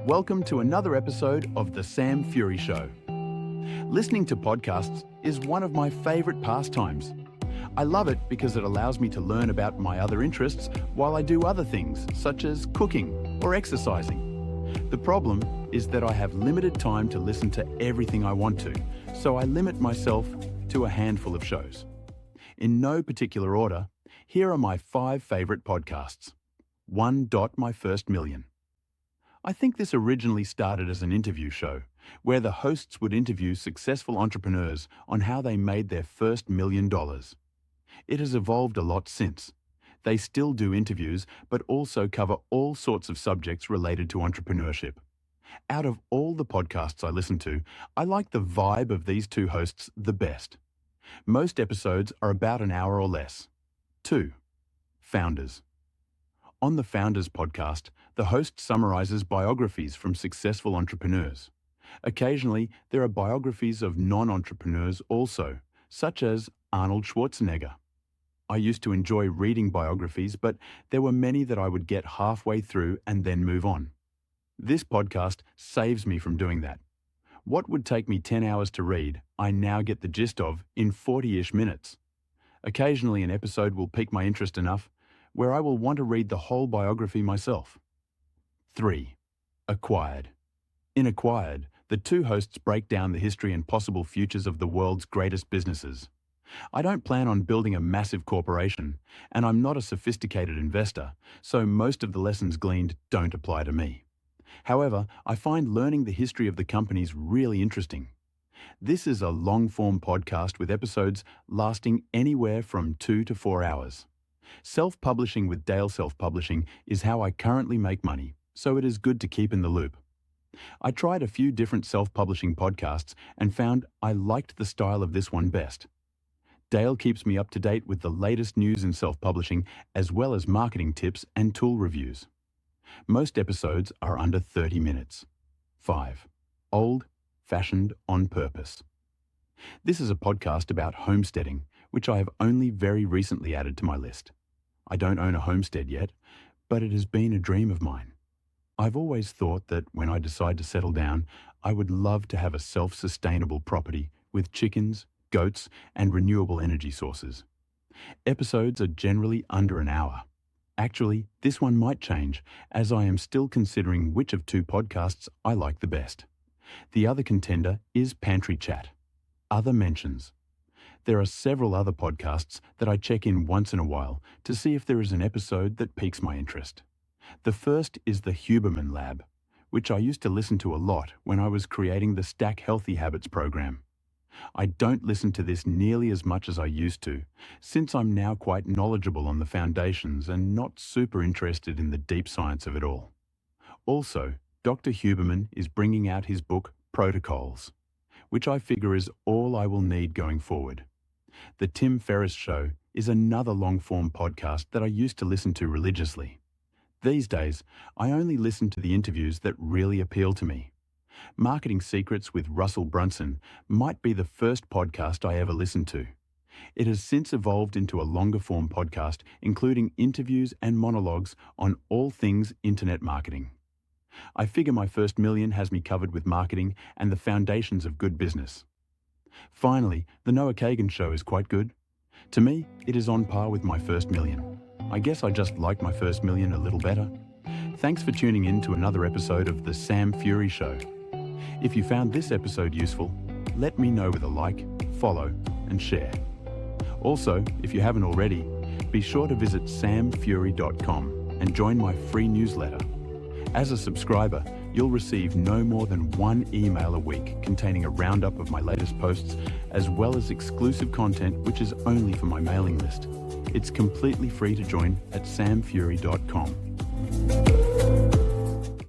Welcome to another episode of The Sam Fury Show. Listening to podcasts is one of my favorite pastimes. I love it because it allows me to learn about my other interests while I do other things, such as cooking or exercising. The problem is that I have limited time to listen to everything I want to, so I limit myself to a handful of shows. In no particular order, here are my 5 favorite podcasts. 1. My First Million. I think this originally started as an interview show, where the hosts would interview successful entrepreneurs on how they made their first $1 million. It has evolved a lot since. They still do interviews, but also cover all sorts of subjects related to entrepreneurship. Out of all the podcasts I listen to, I like the vibe of these 2 hosts the best. Most episodes are about an hour or less. 2. Founders. On the Founders podcast, the host summarizes biographies from successful entrepreneurs. Occasionally, there are biographies of non-entrepreneurs also, such as Arnold Schwarzenegger. I used to enjoy reading biographies, but there were many that I would get halfway through and then move on. This podcast saves me from doing that. What would take me 10 hours to read, I now get the gist of in 40-ish minutes. Occasionally, an episode will pique my interest enough where I will want to read the whole biography myself. 3. Acquired. In Acquired, the 2 hosts break down the history and possible futures of the world's greatest businesses. I don't plan on building a massive corporation, and I'm not a sophisticated investor, so most of the lessons gleaned don't apply to me. However, I find learning the history of the companies really interesting. This is a long-form podcast with episodes lasting anywhere from 2 to 4 hours. Self-publishing with Dale Self-Publishing is how I currently make money, so it is good to keep in the loop. I tried a few different self-publishing podcasts and found I liked the style of this one best. Dale keeps me up to date with the latest news in self-publishing as well as marketing tips and tool reviews. Most episodes are under 30 minutes. 5. Old Fashioned on Purpose. This is a podcast about homesteading, which I have only very recently added to my list. I don't own a homestead yet, but it has been a dream of mine. I've always thought that when I decide to settle down, I would love to have a self-sustainable property with chickens, goats, and renewable energy sources. Episodes are generally under an hour. Actually, this one might change, as I am still considering which of 2 podcasts I like the best. The other contender is Pantry Chat. Other mentions. There are several other podcasts that I check in once in a while to see if there is an episode that piques my interest. The first is the Huberman Lab, which I used to listen to a lot when I was creating the Stack Healthy Habits program. I don't listen to this nearly as much as I used to, since I'm now quite knowledgeable on the foundations and not super interested in the deep science of it all. Also, Dr. Huberman is bringing out his book, Protocols, which I figure is all I will need going forward. The Tim Ferriss Show is another long-form podcast that I used to listen to religiously. These days, I only listen to the interviews that really appeal to me. Marketing Secrets with Russell Brunson might be the first podcast I ever listened to. It has since evolved into a longer-form podcast, including interviews and monologues on all things internet marketing. I figure My First Million has me covered with marketing and the foundations of good business. Finally, The Noah Kagan Show is quite good. To me, it is on par with My First Million. I guess I just like My First Million a little better. Thanks for tuning in to another episode of The Sam Fury Show. If you found this episode useful, let me know with a like, follow, and share. Also, if you haven't already, be sure to visit samfury.com and join my free newsletter. As a subscriber, you'll receive no more than 1 email a week containing a roundup of my latest posts, as well as exclusive content which is only for my mailing list. It's completely free to join at samfury.com.